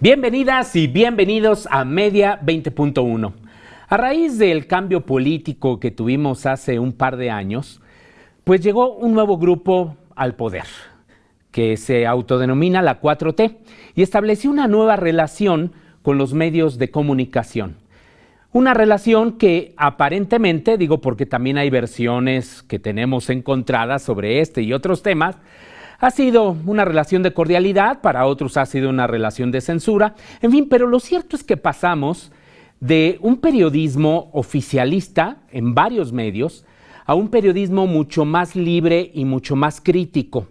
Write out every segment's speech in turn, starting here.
Bienvenidas y bienvenidos a Media 20.1. A raíz del cambio político que tuvimos hace un par de años, pues llegó un nuevo grupo al poder, que se autodenomina la 4T, y estableció una nueva relación con los medios de comunicación. Una relación que aparentemente, digo porque también hay versiones que tenemos encontradas sobre este y otros temas, ha sido una relación de cordialidad, para otros ha sido una relación de censura, en fin, pero lo cierto es que pasamos de un periodismo oficialista en varios medios a un periodismo mucho más libre y mucho más crítico.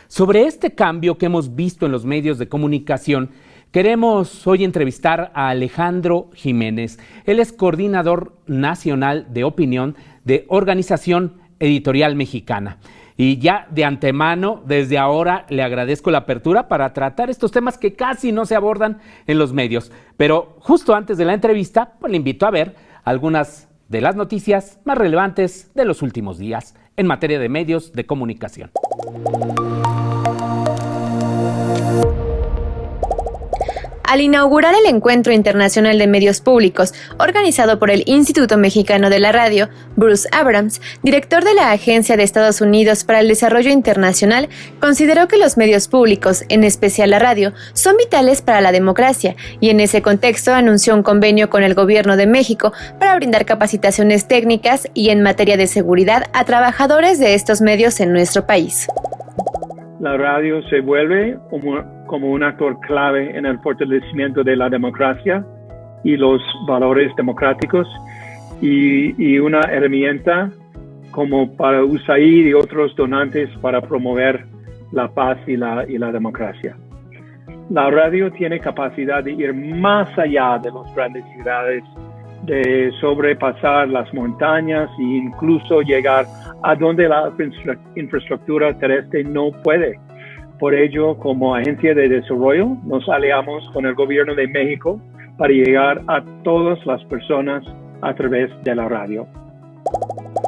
Sobre este cambio que hemos visto en los medios de comunicación, queremos hoy entrevistar a Alejandro Jiménez. Él es coordinador nacional de opinión de Organización Editorial Mexicana. Y ya de antemano, desde ahora, le agradezco la apertura para tratar estos temas que casi no se abordan en los medios. Pero justo antes de la entrevista, pues le invito a ver algunas de las noticias más relevantes de los últimos días en materia de medios de comunicación. Al inaugurar el Encuentro Internacional de Medios Públicos, organizado por el Instituto Mexicano de la Radio, Bruce Abrams, director de la Agencia de Estados Unidos para el Desarrollo Internacional, consideró que los medios públicos, en especial la radio, son vitales para la democracia, y en ese contexto anunció un convenio con el Gobierno de México para brindar capacitaciones técnicas y en materia de seguridad a trabajadores de estos medios en nuestro país. La radio se vuelve como un actor clave en el fortalecimiento de la democracia y los valores democráticos y una herramienta como para USAID y otros donantes para promover la paz y la democracia. La radio tiene capacidad de ir más allá de las grandes ciudades, de sobrepasar las montañas e incluso llegar a donde la infraestructura terrestre no puede. Por ello, como agencia de desarrollo, nos aliamos con el Gobierno de México para llegar a todas las personas a través de la radio.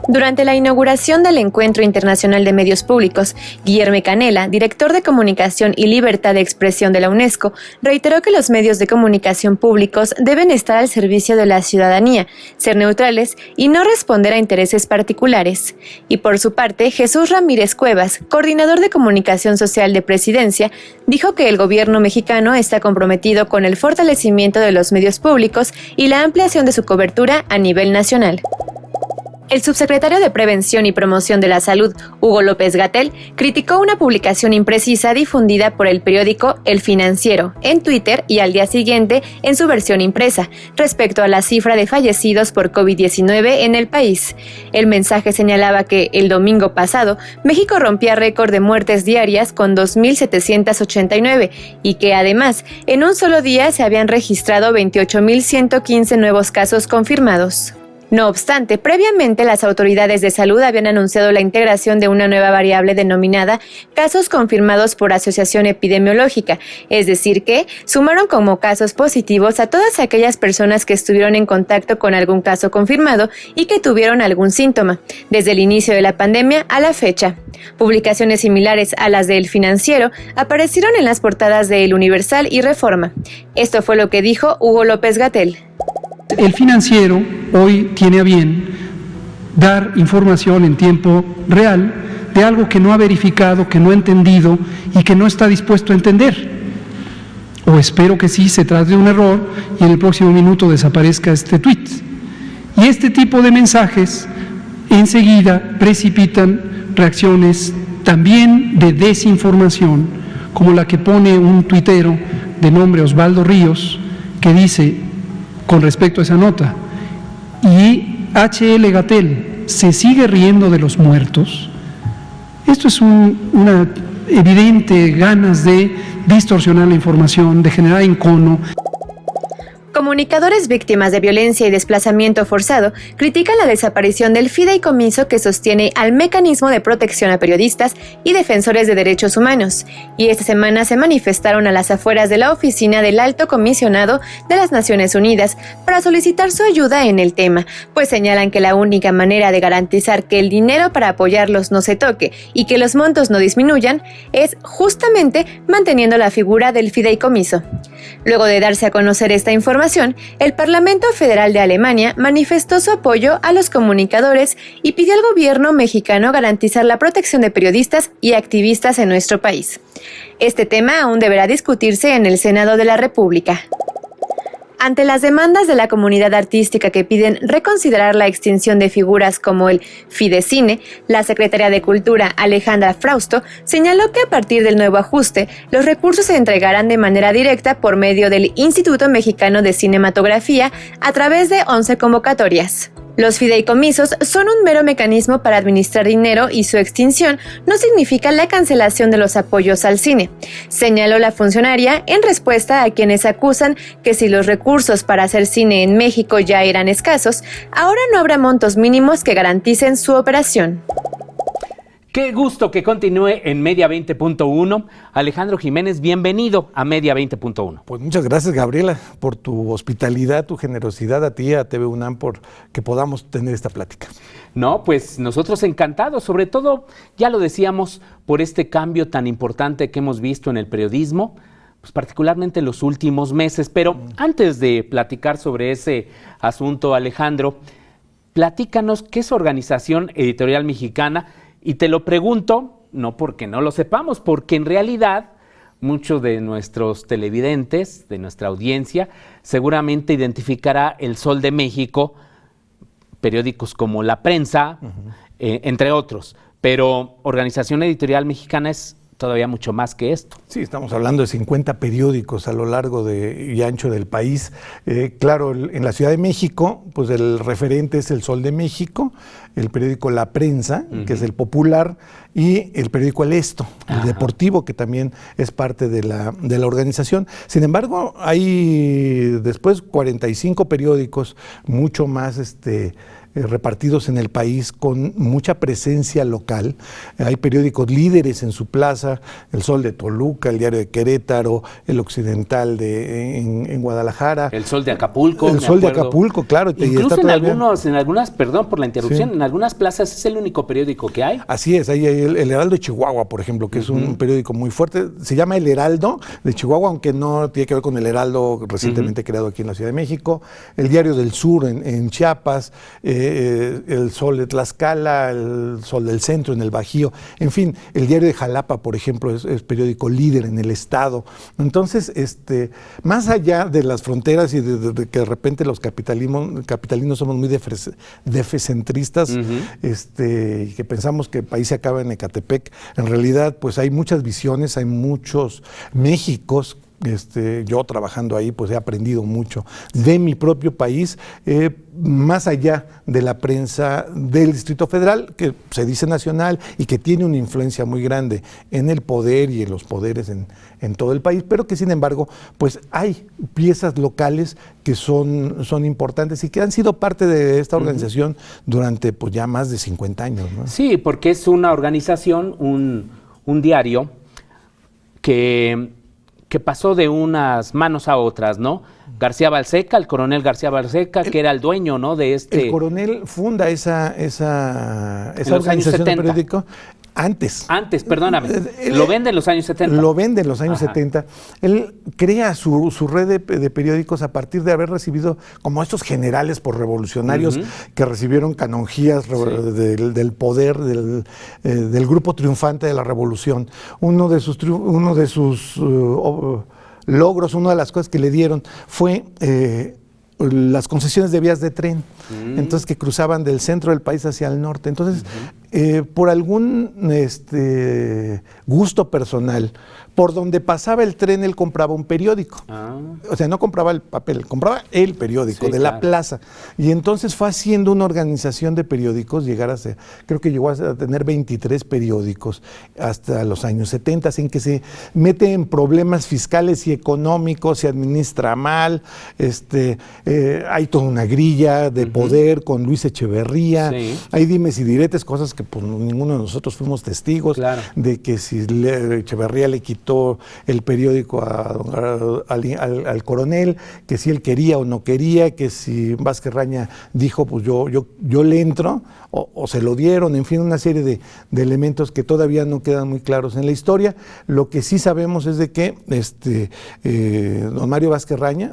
Durante la inauguración del Encuentro Internacional de Medios Públicos, Guillermo Canela, director de Comunicación y Libertad de Expresión de la UNESCO, reiteró que los medios de comunicación públicos deben estar al servicio de la ciudadanía, ser neutrales y no responder a intereses particulares. Y por su parte, Jesús Ramírez Cuevas, coordinador de Comunicación Social de Presidencia, dijo que el gobierno mexicano está comprometido con el fortalecimiento de los medios públicos y la ampliación de su cobertura a nivel nacional. El subsecretario de Prevención y Promoción de la Salud, Hugo López-Gatell, criticó una publicación imprecisa difundida por el periódico El Financiero en Twitter y al día siguiente en su versión impresa, respecto a la cifra de fallecidos por COVID-19 en el país. El mensaje señalaba que el domingo pasado, México rompía récord de muertes diarias con 2.789 y que además, en un solo día se habían registrado 28.115 nuevos casos confirmados. No obstante, previamente las autoridades de salud habían anunciado la integración de una nueva variable denominada casos confirmados por asociación epidemiológica, es decir que sumaron como casos positivos a todas aquellas personas que estuvieron en contacto con algún caso confirmado y que tuvieron algún síntoma, desde el inicio de la pandemia a la fecha. Publicaciones similares a las de El Financiero aparecieron en las portadas de El Universal y Reforma. Esto fue lo que dijo Hugo López-Gatell. El Financiero hoy tiene a bien dar información en tiempo real de algo que no ha verificado, que no ha entendido y que no está dispuesto a entender. O espero que sí se trate de un error y en el próximo minuto desaparezca este tuit. Y este tipo de mensajes enseguida precipitan reacciones también de desinformación, como la que pone un tuitero de nombre Osvaldo Ríos, que dice con respecto a esa nota, y H.L. Gatell se sigue riendo de los muertos. Esto es una evidente ganas de distorsionar la información, de generar encono. Comunicadores víctimas de violencia y desplazamiento forzado critican la desaparición del fideicomiso que sostiene al mecanismo de protección a periodistas y defensores de derechos humanos, y esta semana se manifestaron a las afueras de la oficina del Alto Comisionado de las Naciones Unidas para solicitar su ayuda en el tema, pues señalan que la única manera de garantizar que el dinero para apoyarlos no se toque y que los montos no disminuyan es justamente manteniendo la figura del fideicomiso. Luego de darse a conocer esta información, el Parlamento Federal de Alemania manifestó su apoyo a los comunicadores y pidió al gobierno mexicano garantizar la protección de periodistas y activistas en nuestro país. Este tema aún deberá discutirse en el Senado de la República. Ante las demandas de la comunidad artística que piden reconsiderar la extinción de figuras como el Fidecine, la secretaria de Cultura, Alejandra Frausto, señaló que a partir del nuevo ajuste, los recursos se entregarán de manera directa por medio del Instituto Mexicano de Cinematografía a través de 11 convocatorias. Los fideicomisos son un mero mecanismo para administrar dinero y su extinción no significa la cancelación de los apoyos al cine, señaló la funcionaria en respuesta a quienes acusan que si los recursos para hacer cine en México ya eran escasos, ahora no habrá montos mínimos que garanticen su operación. Qué gusto que continúe en Media 20.1. Alejandro Jiménez, bienvenido a Media 20.1. Pues muchas gracias, Gabriela, por tu hospitalidad, tu generosidad, a ti, a TV UNAM, por que podamos tener esta plática. No, pues nosotros encantados, sobre todo, ya lo decíamos, por este cambio tan importante que hemos visto en el periodismo, pues particularmente en los últimos meses. Pero antes de platicar sobre ese asunto, Alejandro, platícanos qué es Organización Editorial Mexicana. Y te lo pregunto, no porque no lo sepamos, porque en realidad muchos de nuestros televidentes, de nuestra audiencia, seguramente identificará El Sol de México, periódicos como La Prensa, entre otros. Pero Organización Editorial Mexicana es todavía mucho más que esto. Sí, estamos hablando de 50 periódicos a lo largo y ancho del país. Claro, en la Ciudad de México, pues el referente es El Sol de México, el periódico La Prensa, que es el popular, y el periódico El Esto, el deportivo, que también es parte de la organización. Sin embargo, hay después 45 periódicos, mucho más repartidos en el país con mucha presencia local. Hay periódicos líderes en su plaza, El Sol de Toluca, El Diario de Querétaro, El Occidental en Guadalajara. El Sol de Acapulco. El Sol de Acapulco, claro. Incluso en algunas, perdón por la interrupción, sí, en algunas plazas es el único periódico que hay. Así es, hay el Heraldo de Chihuahua, por ejemplo, que es un periódico muy fuerte. Se llama El Heraldo de Chihuahua, aunque no tiene que ver con el Heraldo recientemente creado aquí en la Ciudad de México. El Diario del Sur en Chiapas, El Sol de Tlaxcala, El Sol del Centro en el Bajío, en fin, el Diario de Jalapa, por ejemplo, es periódico líder en el estado. Entonces, más allá de las fronteras y de que de repente los capitalinos somos muy defecentristas, y que pensamos que el país se acaba en Ecatepec, en realidad pues hay muchas visiones, hay muchos Méxicos. Yo trabajando ahí pues he aprendido mucho de mi propio país, más allá de la prensa del Distrito Federal, que se dice nacional y que tiene una influencia muy grande en el poder y en los poderes en todo el país, pero que sin embargo pues hay piezas locales que son importantes y que han sido parte de esta organización durante pues ya más de 50 años, ¿no? Sí, porque es una organización, un diario que pasó de unas manos a otras, ¿no? García Balseca, el coronel García Balseca, que era el dueño, ¿no? De El coronel funda esa organización de periódico antes. Antes, perdóname. Lo vende en los años 70. Lo vende en los años 70. Él crea su red de periódicos a partir de haber recibido como estos generales por revolucionarios que recibieron canonjías del poder del grupo triunfante de la revolución. Uno de sus logros, una de las cosas que le dieron fue las concesiones de vías de tren, entonces que cruzaban del centro del país hacia el norte. Entonces, por algún gusto personal por donde pasaba el tren él compraba un periódico. O sea, no compraba el papel, compraba el periódico de la plaza. Y entonces fue haciendo una organización de periódicos, creo que llegó a tener 23 periódicos hasta los años 70, en que se mete en problemas fiscales y económicos, se administra mal, hay toda una grilla de poder con Luis Echeverría, hay dimes y diretes, cosas que pues, ninguno de nosotros fuimos testigos, de que si Echeverría le quitó el periódico al coronel, que si él quería o no quería, que si Vázquez Raña dijo, pues yo le entro, o se lo dieron, en fin, una serie de elementos que todavía no quedan muy claros en la historia. Lo que sí sabemos es de que don Mario Vázquez Raña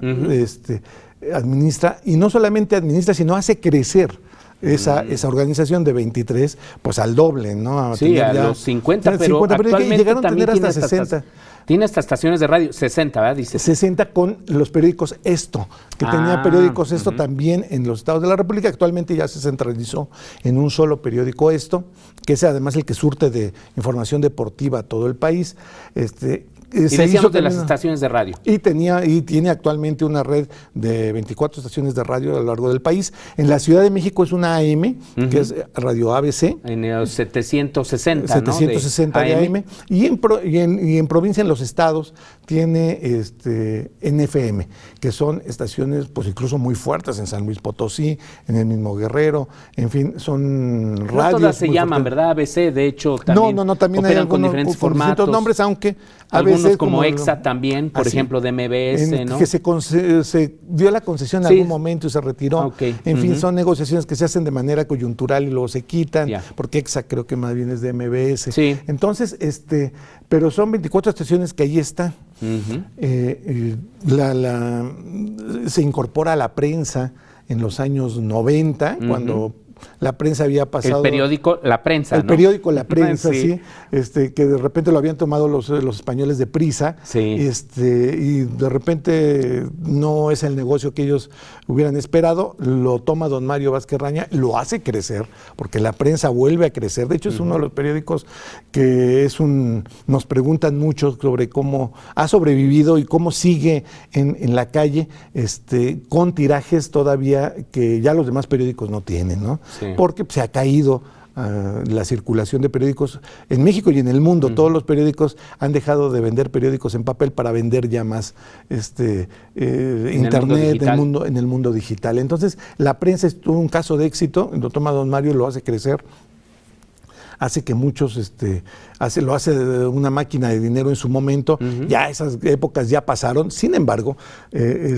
administra, y no solamente administra, sino hace crecer esa organización de 23, pues al doble, ¿no? A los 50, pero actualmente llegaron a tener hasta 60. Tiene hasta estaciones de radio, 60, ¿verdad? Dice. 60 con los periódicos Esto, que tenía periódicos Esto también en los estados de la República. Actualmente ya se centralizó en un solo periódico Esto, que es además el que surte de información deportiva a todo el país. Y decíamos de las estaciones de radio. Y tiene actualmente una red de 24 estaciones de radio a lo largo del país. En la Ciudad de México es una AM, que es Radio ABC. En el 760, 760 de AM. Y en provincia, en los estados, tiene NFM, que son estaciones pues incluso muy fuertes en San Luis Potosí, en el mismo Guerrero, en fin, son radios. No todas se llaman, ¿verdad? ABC, de hecho, también también hay con diferentes formatos. Distintos nombres, aunque algunos como EXA también, por ejemplo, de MBS, ¿no? Que se dio la concesión en algún momento y se retiró. En fin, son negociaciones que se hacen de manera coyuntural y luego se quitan, porque EXA creo que más bien es de MBS. Entonces, pero son 24 estaciones que ahí están. Se incorpora a la prensa en los años 90, cuando la prensa había pasado... El periódico La Prensa, El periódico La Prensa, sí. Que de repente lo habían tomado los españoles de Prisa, y de repente no es el negocio que ellos hubieran esperado, lo toma don Mario Vázquez Raña, lo hace crecer, porque La Prensa vuelve a crecer. De hecho, es uno de los periódicos que nos preguntan mucho sobre cómo ha sobrevivido y cómo sigue en la calle, con tirajes todavía que ya los demás periódicos no tienen, ¿no? Porque se ha caído la circulación de periódicos en México y en el mundo. Todos los periódicos han dejado de vender periódicos en papel para vender ya más internet, en el mundo digital. Entonces, La Prensa es un caso de éxito, lo toma don Mario, lo hace crecer, hace que muchos, lo hace una máquina de dinero en su momento. Ya esas épocas ya pasaron, sin embargo,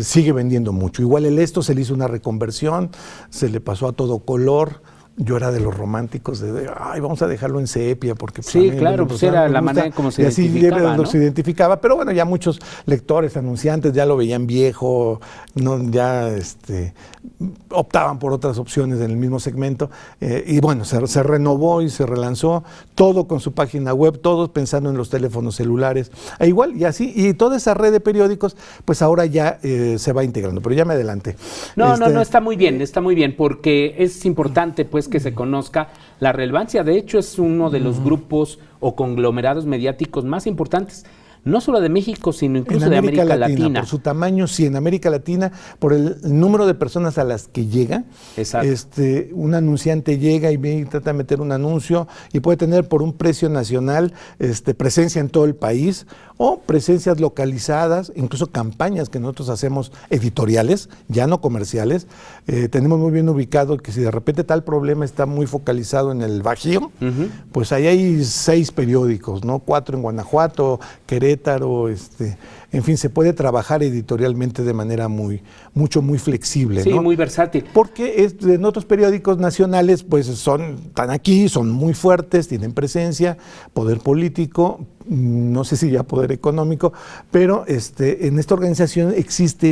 sigue vendiendo mucho. Igual el Esto se le hizo una reconversión, se le pasó a todo color. Yo era de los románticos vamos a dejarlo en sepia, porque pues, claro, pues era la manera en cómo se identificaba, ¿no? Se identificaba, pero bueno, ya muchos lectores, anunciantes ya lo veían viejo, ya optaban por otras opciones en el mismo segmento, y bueno, se renovó y se relanzó, todo con su página web, todos pensando en los teléfonos celulares, igual, y así, y toda esa red de periódicos, pues ahora ya se va integrando, pero ya me adelanté. No, está muy bien, porque es importante, pues, que se conozca la relevancia. De hecho, es uno de los grupos o conglomerados mediáticos más importantes, no solo de México, sino incluso de América Latina. Por su tamaño, sí, en América Latina, por el número de personas a las que llega. Exacto. Un anunciante llega y trata de meter un anuncio y puede tener por un precio nacional presencia en todo el país o presencias localizadas, incluso campañas que nosotros hacemos editoriales, ya no comerciales. Tenemos muy bien ubicado que si de repente tal problema está muy focalizado en el Bajío, pues ahí hay 6 periódicos, ¿no? 4 en Guanajuato, Querétaro, en fin, se puede trabajar editorialmente de manera muy flexible, sí, ¿no? Muy versátil. Porque en otros periódicos nacionales, pues están aquí, son muy fuertes, tienen presencia, poder político, no sé si ya poder económico, pero en esta organización existe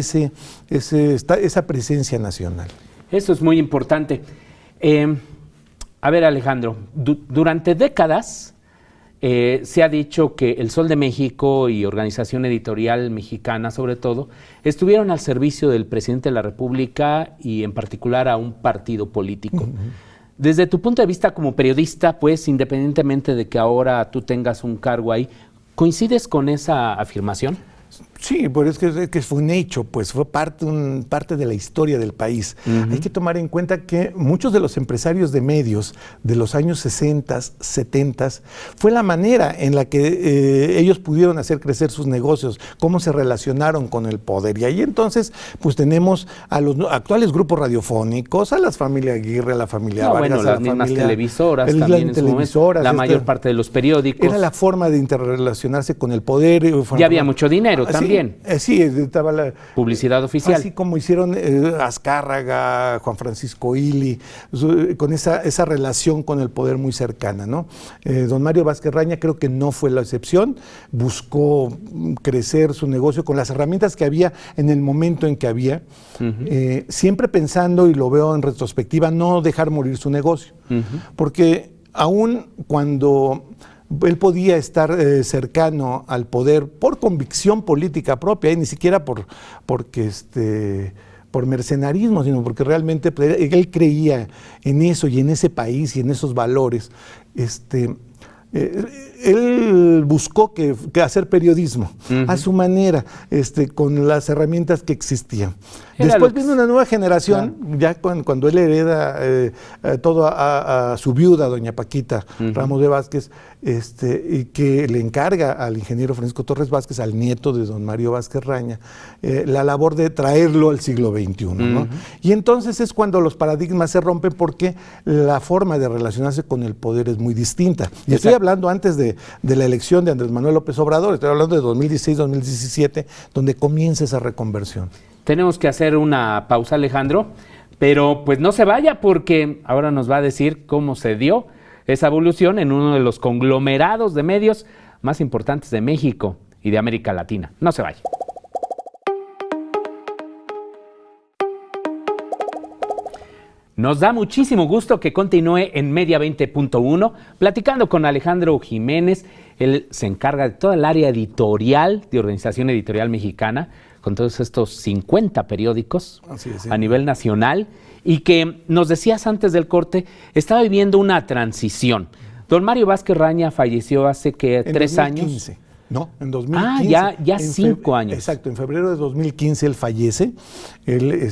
esa presencia nacional. Eso es muy importante. A ver, Alejandro, durante décadas se ha dicho que El Sol de México y Organización Editorial Mexicana, sobre todo, estuvieron al servicio del presidente de la República y en particular a un partido político. Desde tu punto de vista como periodista, pues, independientemente de que ahora tú tengas un cargo ahí, ¿Coincides con esa afirmación? Sí, pero es que fue un hecho, pues fue parte de la historia del país. Hay que tomar en cuenta que muchos de los empresarios de medios de los años 60, 70, fue la manera en la que ellos pudieron hacer crecer sus negocios, cómo se relacionaron con el poder. Y ahí entonces, pues tenemos a los actuales grupos radiofónicos, a las familias Aguirre, a la familia Vargas, las mismas televisoras también en su momento, la mayor parte de los periódicos. Era la forma de interrelacionarse con el poder. Ya había mucho dinero también. Sí, estaba la publicidad oficial. Así como hicieron Azcárraga, Juan Francisco Illy, con esa relación con el poder muy cercana, ¿no? Don Mario Vázquez Raña creo que no fue la excepción, buscó crecer su negocio con las herramientas que había en el momento en que había, siempre pensando, y lo veo en retrospectiva, no dejar morir su negocio, porque aún cuando él podía estar cercano al poder por convicción política propia, y ni siquiera por mercenarismo, sino porque realmente él creía en eso y en ese país y en esos valores. Él buscó que hacer periodismo a su manera, con las herramientas que existían. Después vino una nueva generación, ya cuando él hereda todo a su viuda, doña Paquita Ramos de Vázquez, y que le encarga al ingeniero Francisco Torres Vázquez, al nieto de don Mario Vázquez Raña, la labor de traerlo al siglo XXI, ¿no? Y entonces es cuando los paradigmas se rompen, porque la forma de relacionarse con el poder es muy distinta. Y estoy hablando antes de la elección de Andrés Manuel López Obrador, estoy hablando de 2016-2017, donde comienza esa reconversión. Tenemos que hacer una pausa, Alejandro, pero pues no se vaya, porque ahora nos va a decir cómo se dio esa evolución en uno de los conglomerados de medios más importantes de México y de América Latina. No se vaya. Nos da muchísimo gusto que continúe en Media 20.1 platicando con Alejandro Jiménez. Él se encarga de toda el área editorial de Organización Editorial Mexicana, con todos estos 50 periódicos a nivel nacional, y que nos decías antes del corte, estaba viviendo una transición. Don Mario Vázquez Raña falleció hace que 3 años. No, en 2015. Ya 5 años. Exacto, en febrero de 2015 él fallece. Él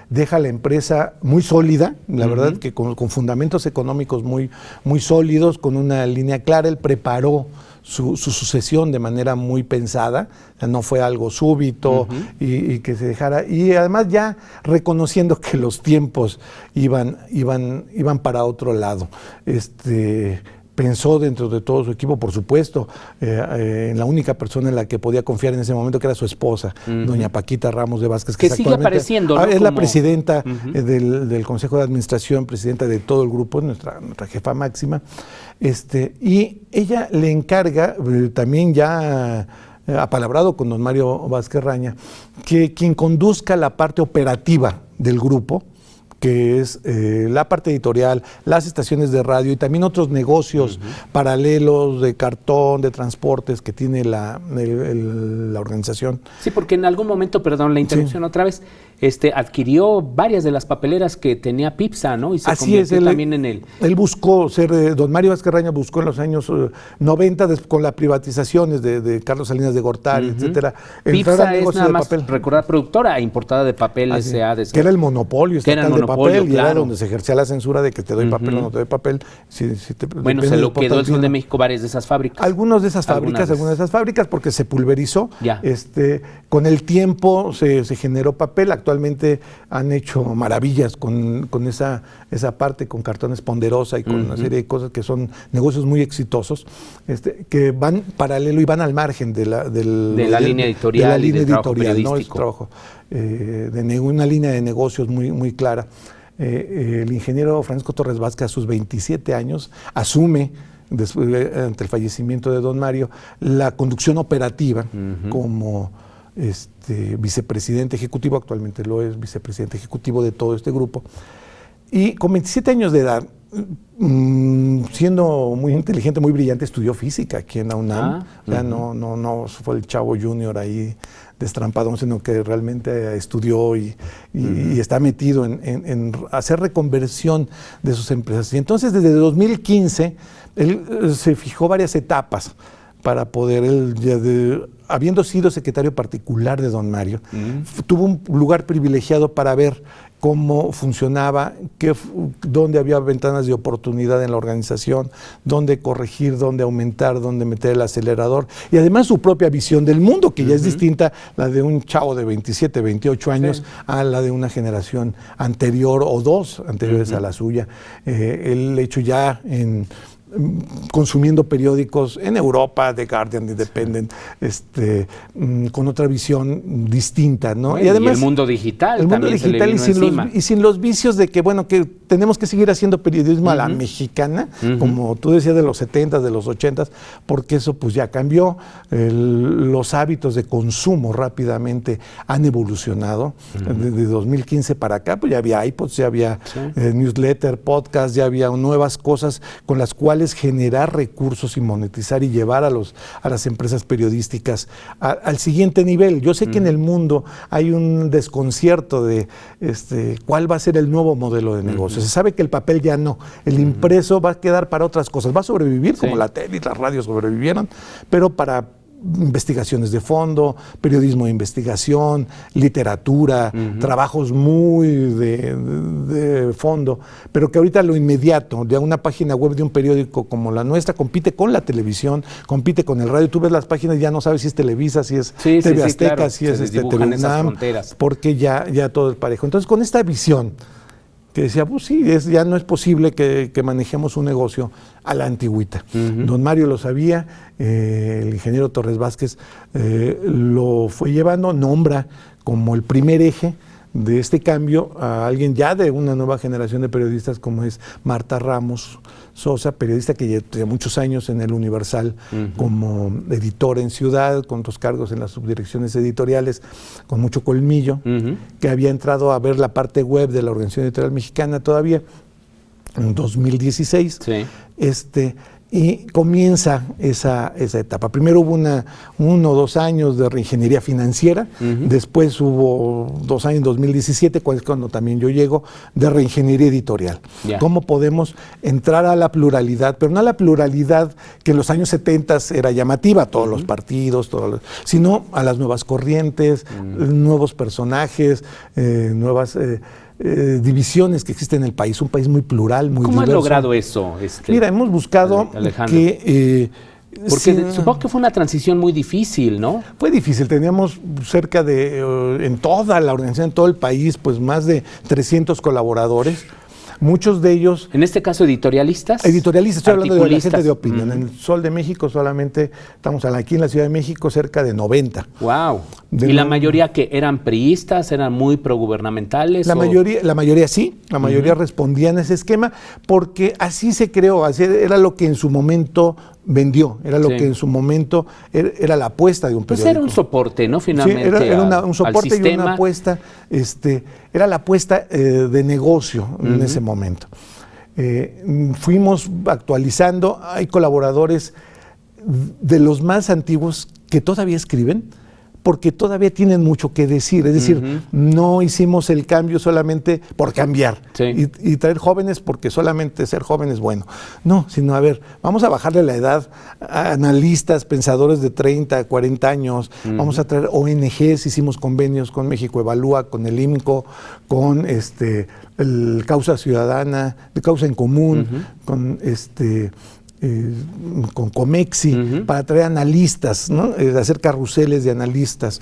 deja la empresa muy sólida, la verdad que con fundamentos económicos muy, muy sólidos, con una línea clara. Él preparó su sucesión de manera muy pensada, o sea, no fue algo súbito y que se dejara, y además ya reconociendo que los tiempos iban para otro lado. Pensó dentro de todo su equipo, por supuesto, en la única persona en la que podía confiar en ese momento, que era su esposa, doña Paquita Ramos de Vázquez. Que sigue apareciendo, ¿no? Es la presidenta del Consejo de Administración, presidenta de todo el grupo, nuestra jefa máxima. Y ella le encarga, también ya apalabrado con don Mario Vázquez Raña, que quien conduzca la parte operativa del grupo, que es la parte editorial, las estaciones de radio y también otros negocios paralelos de cartón, de transportes que tiene la organización. Sí, porque en algún momento, perdón la interrupción otra vez, adquirió varias de las papeleras que tenía Pipsa, ¿no? Y se convirtió también en él. Él buscó ser, don Mario Vázquez Raña buscó en los años 90, con las privatizaciones de Carlos Salinas de Gortari, etcétera. Pipsa es nada más, recordar, productora importada de papel S.A. Que era el monopolio estatal de papel, y era donde se ejercía la censura de que te doy papel o no te doy papel. Bueno, se lo quedó el Sol de México varias de esas fábricas. Algunas de esas fábricas, porque se pulverizó. Con el tiempo se generó papel. Actualmente han hecho maravillas con esa parte, con Cartones Ponderosa y con una serie de cosas que son negocios muy exitosos, que van paralelo y van al margen de la línea editorial y del trabajo periodístico. ¿No? Es trabajo de una línea de negocios muy, muy clara. El ingeniero Francisco Torres Vázquez, a sus 27 años, asume, ante el fallecimiento de don Mario, la conducción operativa como vicepresidente ejecutivo. Actualmente lo es vicepresidente ejecutivo de todo este grupo. Y con 27 años de edad, siendo muy inteligente, muy brillante, estudió física aquí en la UNAM. O sea, no fue el chavo junior ahí destrampadón, sino que realmente estudió y está metido en hacer reconversión de sus empresas. Y entonces, desde 2015, él se fijó varias etapas para poder, habiendo sido secretario particular de don Mario, tuvo un lugar privilegiado para ver cómo funcionaba, dónde había ventanas de oportunidad en la organización, dónde corregir, dónde aumentar, dónde meter el acelerador, y además su propia visión del mundo, que ya es distinta la de un chavo de 27, 28 años a la de una generación anterior o dos anteriores a la suya. El hecho ya consumiendo periódicos en Europa, The Guardian, The Independent, con otra visión distinta, ¿no? Bueno, y además el mundo digital, y sin los vicios de que, bueno, que tenemos que seguir haciendo periodismo a la mexicana, como tú decías, de los 70s, de los 80s, porque eso pues ya cambió. Los hábitos de consumo rápidamente han evolucionado. De 2015 para acá, pues ya había iPods, ya había newsletter, podcast, ya había nuevas cosas con las cuales generar recursos y monetizar y llevar a las empresas periodísticas al siguiente nivel. Yo sé que en el mundo hay un desconcierto de cuál va a ser el nuevo modelo de negocio. Se sabe que el papel ya no, el impreso va a quedar para otras cosas, va a sobrevivir como la tele y las radios sobrevivieron, pero para investigaciones de fondo, periodismo de investigación, literatura, trabajos muy de fondo, pero que ahorita lo inmediato, de una página web de un periódico como la nuestra, compite con la televisión, compite con el radio. Tú ves las páginas y ya no sabes si es Televisa, si es TV Azteca, claro, si es TV UNAM, porque ya todo es parejo. Entonces, con esta visión que decía, pues sí, ya no es posible que manejemos un negocio a la antigüita. Don Mario lo sabía, el ingeniero Torres Vázquez lo fue llevando, nombra como el primer eje de este cambio a alguien ya de una nueva generación de periodistas como es Marta Ramos Sosa, periodista que lleva muchos años en el Universal como editora en Ciudad, con otros cargos en las subdirecciones editoriales, con mucho colmillo, que había entrado a ver la parte web de la Organización Editorial Mexicana todavía en 2016. Y comienza esa etapa. Primero hubo 1 o 2 años de reingeniería financiera, después hubo 2 años en 2017, cuando también yo llego, de reingeniería editorial. ¿Cómo podemos entrar a la pluralidad? Pero no a la pluralidad que en los años 70 era llamativa, todos los partidos, sino a las nuevas corrientes, nuevos personajes, nuevas divisiones que existen en el país, un país muy plural, muy diverso. ¿Cómo has logrado eso? Mira, hemos buscado que... porque supongo que fue una transición muy difícil, ¿no? Fue difícil, teníamos cerca de, en toda la organización, en todo el país, pues más de 300 colaboradores. Muchos de ellos... En este caso, editorialistas. Editorialistas, estoy hablando de la gente de opinión. En el Sol de México solamente estamos aquí en la Ciudad de México cerca de 90. ¡Wow! ¿Y la mayoría que eran priistas, eran muy progubernamentales? La mayoría sí, la mayoría respondían a ese esquema porque así se creó, así era lo que en su momento vendió, era lo que en su momento era la apuesta de un periódico. Pues era un soporte, ¿no? Finalmente. Sí, era un soporte y una apuesta, era la apuesta de negocio en ese momento. Fuimos actualizando, hay colaboradores de los más antiguos que todavía escriben, porque todavía tienen mucho que decir, es decir, no hicimos el cambio solamente por cambiar y traer jóvenes porque solamente ser joven es bueno, no, sino a ver, vamos a bajarle la edad a analistas, pensadores de 30, 40 años, vamos a traer ONGs, hicimos convenios con México Evalúa, con el IMCO, con el Causa Ciudadana, de Causa en Común, con Comexi, para traer analistas, ¿no? Hacer carruseles de analistas,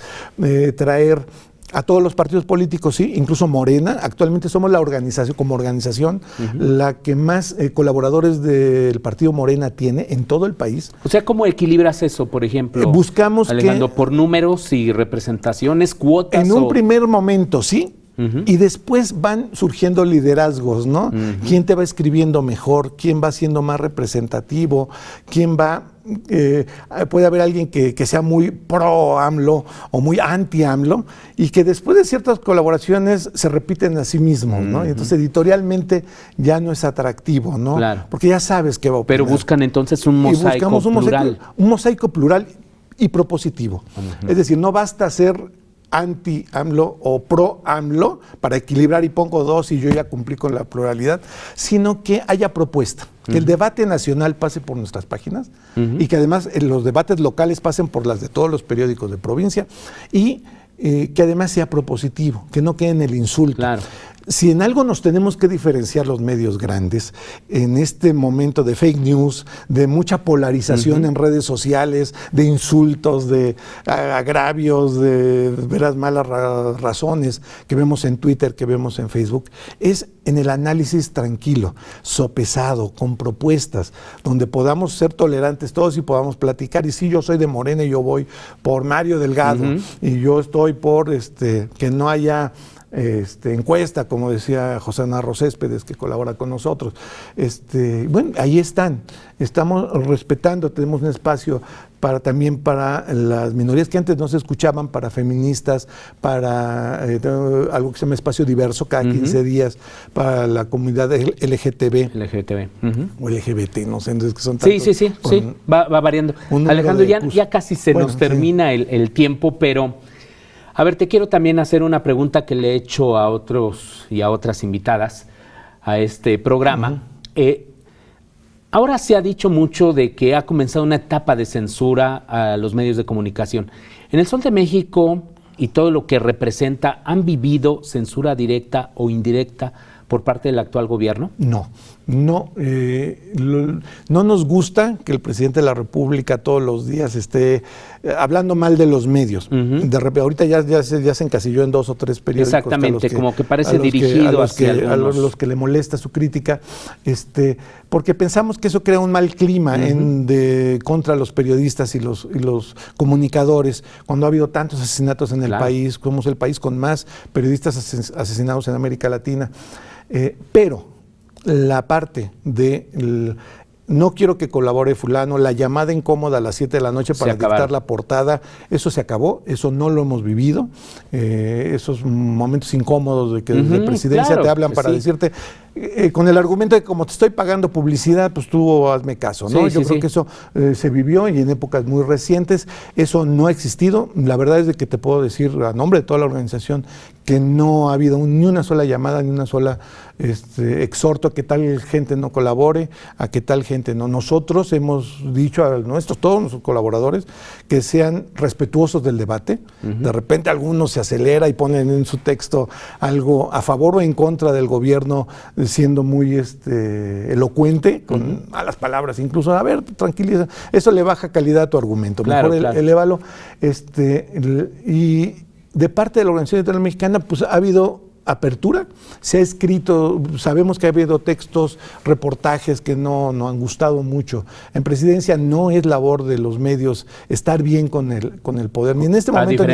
traer a todos los partidos políticos, sí, incluso Morena. Actualmente somos la organización, como organización, la que más colaboradores del partido Morena tiene en todo el país. O sea, ¿cómo equilibras eso, por ejemplo? Buscamos Alejandro, por números y representaciones, cuotas. En un primer momento, sí. Y después van surgiendo liderazgos, ¿no? ¿Quién te va escribiendo mejor? ¿Quién va siendo más representativo? ¿Quién va...? Puede haber alguien que sea muy pro AMLO o muy anti AMLO y que después de ciertas colaboraciones se repiten a sí mismos, ¿no? Y entonces editorialmente ya no es atractivo, ¿no? Claro. Porque ya sabes qué va a opinar. Pero buscan entonces un mosaico plural. Un mosaico plural y propositivo. Es decir, no basta ser anti-AMLO o pro-AMLO para equilibrar y pongo dos y yo ya cumplí con la pluralidad, sino que haya propuesta, que el debate nacional pase por nuestras páginas y que además los debates locales pasen por las de todos los periódicos de provincia y que además sea propositivo, que no quede en el insulto. Claro. Si en algo nos tenemos que diferenciar los medios grandes, en este momento de fake news, de mucha polarización en redes sociales, de insultos, de agravios, de veras malas razones que vemos en Twitter, que vemos en Facebook, es en el análisis tranquilo, sopesado, con propuestas, donde podamos ser tolerantes todos y podamos platicar. Y sí, yo soy de Morena y yo voy por Mario Delgado, y yo estoy por que no haya encuesta, como decía José Narro Céspedes, que colabora con nosotros. Bueno, ahí estamos respetando, tenemos un espacio también para las minorías que antes no se escuchaban, para feministas, para algo que se llama espacio diverso cada 15 días, para la comunidad LGTB. O LGBT, no sé, entonces que son tantos. Sí, va variando. Alejandro, ya casi se nos termina el tiempo, pero a ver, te quiero también hacer una pregunta que le he hecho a otros y a otras invitadas a este programa. Ahora se ha dicho mucho de que ha comenzado una etapa de censura a los medios de comunicación. En el Sol de México y todo lo que representa, ¿han vivido censura directa o indirecta por parte del actual gobierno? No nos gusta que el presidente de la República todos los días esté hablando mal de los medios. De repente, ahorita ya se encasilló en 2 o 3 periódicos. Exactamente, como que parece dirigido hacia los que le molesta su crítica, porque pensamos que eso crea un mal clima contra los periodistas y los comunicadores, cuando ha habido tantos asesinatos en el país, somos el país con más periodistas asesinados en América Latina. Pero la parte de no quiero que colabore fulano, la llamada incómoda a las 7 de la noche para dictar la portada, eso se acabó, eso no lo hemos vivido, esos momentos incómodos de que desde presidencia te hablan para decirte, con el argumento de que como te estoy pagando publicidad, pues tú hazme caso, ¿no? Yo creo que eso se vivió y en épocas muy recientes, eso no ha existido. La verdad es de que te puedo decir a nombre de toda la organización que no ha habido ni una sola llamada, ni una sola exhorto a que tal gente no colabore, a que tal gente no. Nosotros hemos dicho a todos nuestros colaboradores, que sean respetuosos del debate. De repente algunos se acelera y ponen en su texto algo a favor o en contra del gobierno, siendo muy elocuente, con malas palabras, incluso, a ver, tranquiliza, eso le baja calidad a tu argumento, mejor elévalo. Y de parte de la Organización Editorial Mexicana, pues ha habido apertura, se ha escrito, sabemos que ha habido textos, reportajes que no han gustado mucho. En presidencia no es labor de los medios estar bien con el poder, ni en este momento, a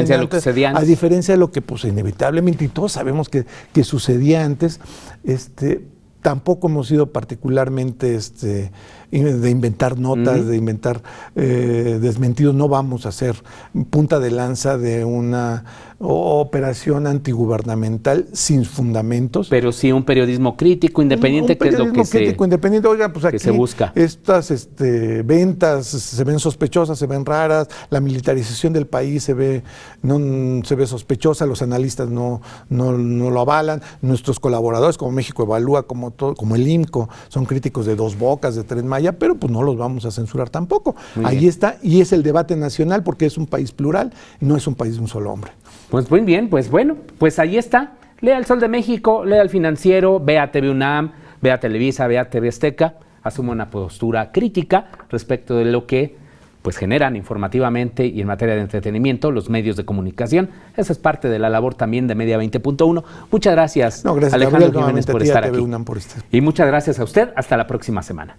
diferencia de lo que pues inevitablemente, y todos sabemos que sucedía antes, tampoco hemos sido particularmente de inventar notas, de inventar desmentidos. No vamos a ser punta de lanza de una operación antigubernamental sin fundamentos. Pero sí un periodismo crítico, independiente, que es lo que independiente. Oiga, pues aquí se busca. Estas ventas se ven sospechosas, se ven raras, la militarización del país se ve sospechosa, los analistas no lo avalan, nuestros colaboradores como México Evalúa, como el IMCO, son críticos de Dos Bocas, de Tren Maya, pero pues no los vamos a censurar tampoco. Ahí está, y es el debate nacional porque es un país plural, no es un país de un solo hombre. Pues muy bien, pues bueno, pues ahí está. Lea El Sol de México, lea El Financiero, vea TV UNAM, vea Televisa, vea TV Azteca, asuma una postura crítica respecto de lo que pues generan informativamente y en materia de entretenimiento los medios de comunicación. Esa es parte de la labor también de Media 20.1. Muchas gracias, Alejandro Jiménez, por estar aquí. Y muchas gracias a usted. Hasta la próxima semana.